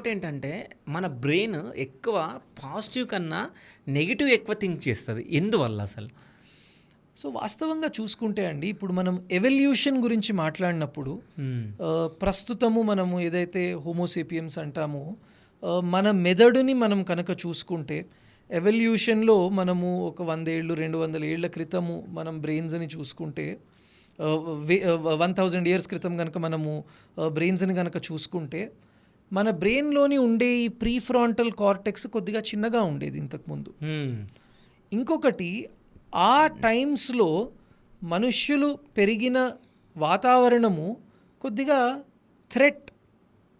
ఇంకోటేంటంటే, మన బ్రెయిన్ ఎక్కువ పాజిటివ్ కన్నా నెగెటివ్ ఎక్కువ థింక్ చేస్తది. ఎందువల్ల అసలు? సో వాస్తవంగా చూసుకుంటే అండి, ఇప్పుడు మనం ఎవల్యూషన్ గురించి మాట్లాడినప్పుడు హ్మ్. ప్రస్తుతము మనము ఏదైతే హోమోసేపియన్స్ అంటామో, మన మెదడుని మనం కనుక చూసుకుంటే ఎవల్యూషన్లో మనము ఒక 100 ఏళ్ళు 200 ఏళ్ల క్రితము మనం బ్రెయిన్స్ని చూసుకుంటే 1000 ఇయర్స్ క్రితం కనుక మనము బ్రెయిన్స్ని కనుక చూసుకుంటే మన బ్రెయిన్లోని ఉండే ఈ ప్రీఫ్రాంటల్ కార్టెక్స్ కొద్దిగా చిన్నగా ఉండేది ఇంతకుముందు. హ్మ్. ఇంకొకటి, ఆ టైమ్స్లో మనుష్యులు పెరిగిన వాతావరణము కొద్దిగా థ్రెట్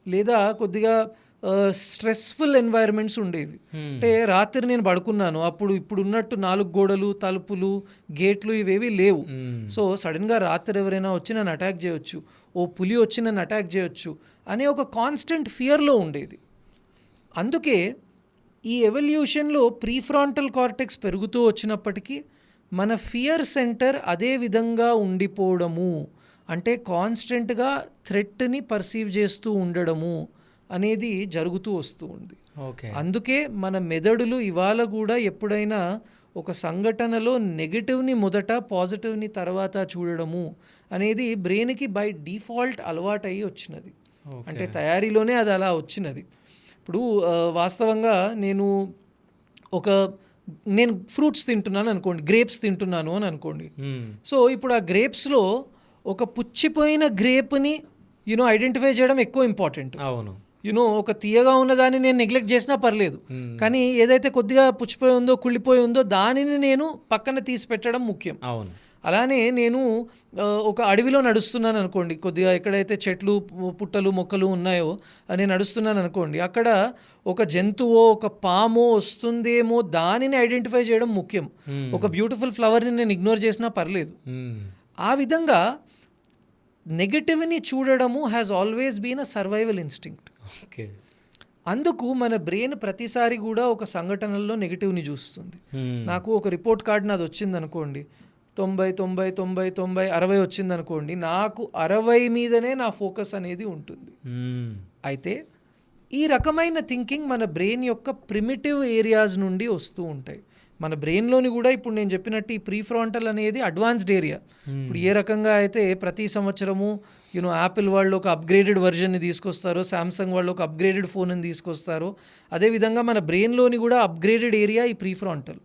లేదా కొద్దిగా స్ట్రెస్ఫుల్ ఎన్వైరన్మెంట్స్ ఉండేవి. హ్మ్. అంటే రాత్రి నేను పడుకున్నాను, అప్పుడు ఇప్పుడు ఉన్నట్టు 4 గోడలు, తలుపులు, గేట్లు ఇవేవి లేవు. హ్మ్. సో సడన్గా రాత్రి ఎవరైనా వచ్చి నన్ను అటాక్ చేయొచ్చు, ఓ పులి వచ్చి నన్ను అటాక్ చేయొచ్చు అనే ఒక కాన్స్టెంట్ ఫియర్లో ఉండేది. అందుకే ఈ ఎవల్యూషన్లో ప్రీఫ్రాంటల్ కార్టెక్స్ పెరుగుతూ వచ్చినప్పటికీ మన ఫియర్ సెంటర్ అదే విధంగా ఉండిపోవడము, అంటే కాన్స్టెంట్గా థ్రెట్ని పర్సీవ్ చేస్తూ ఉండడము అనేది జరుగుతూ వస్తూ ఉంది. ఓకే. అందుకే మన మెదడులు ఇవాళ కూడా ఎప్పుడైనా ఒక సంఘటనలో నెగిటివ్ని మొదట, పాజిటివ్ని తర్వాత చూడడము అనేది బ్రెయిన్కి బై డిఫాల్ట్ అలవాటయ్యి వచ్చినది. ఓకే. అంటే తయారీలోనే అది అలా వచ్చినది. ఇప్పుడు వాస్తవంగా నేను ఫ్రూట్స్ తింటున్నాను అనుకోండి, గ్రేప్స్ తింటున్నాను అని అనుకోండి. హ్మ్. సో ఇప్పుడు ఆ గ్రేప్స్లో ఒక పుచ్చిపోయిన గ్రేప్ని ఐడెంటిఫై చేయడం ఎక్కువ ఇంపార్టెంట్. అవును. ఒక తీయగా ఉన్నదాన్ని నేను నెగ్లెక్ట్ చేసినా పర్లేదు, హ్మ్. కానీ ఏదైతే కొద్దిగా పుచ్చిపోయి ఉందో, కుళ్ళిపోయి ఉందో దానిని నేను పక్కన తీసి పెట్టడం ముఖ్యం. అవును. అలానే నేను ఒక అడవిలో నడుస్తున్నాను అనుకోండి, కొద్దిగా ఎక్కడైతే చెట్లు, పుట్టలు, మొక్కలు ఉన్నాయో నేను నడుస్తున్నాను అనుకోండి, అక్కడ ఒక జంతువో ఒక పామో వస్తుందేమో దానిని ఐడెంటిఫై చేయడం ముఖ్యం. హ్మ్. ఒక బ్యూటిఫుల్ ఫ్లవర్ని నేను ఇగ్నోర్ చేసినా పర్లేదు. హ్మ్. ఆ విధంగా నెగటివ్ని చూడడము has always been a survival instinct. Okay. అందుకు మన బ్రెయిన్ ప్రతిసారి కూడా ఒక సంఘటనలో నెగిటివ్ని చూస్తుంది. హ్మ్. నాకు ఒక రిపోర్ట్ కార్డ్ నాది వచ్చింది అనుకోండి, 90 90 90 90 60 వచ్చింది అనుకోండి, నాకు 60 మీదనే నా ఫోకస్ అనేది ఉంటుంది. హ్మ్. అయితే ఈ రకమైన థింకింగ్ మన బ్రెయిన్ యొక్క ప్రిమిటివ్ ఏరియాస్ నుండి వస్తూ ఉంటాయి. మన బ్రెయిన్లోని కూడా ఇప్పుడు నేను చెప్పినట్టు ఈ ప్రీఫ్రాంటల్ అనేది అడ్వాన్స్డ్ ఏరియా. ఇప్పుడు ఏ రకంగా అయితే ప్రతి సంవత్సరము యాపిల్ వాళ్ళు ఒక అప్గ్రేడెడ్ వర్జన్ని తీసుకొస్తారో, శాంసంగ్ వాళ్ళు ఒక అప్గ్రేడెడ్ ఫోన్ని తీసుకొస్తారో, అదేవిధంగా మన బ్రెయిన్లోని కూడా అప్గ్రేడెడ్ ఏరియా ఈ ప్రీఫ్రాంటల్.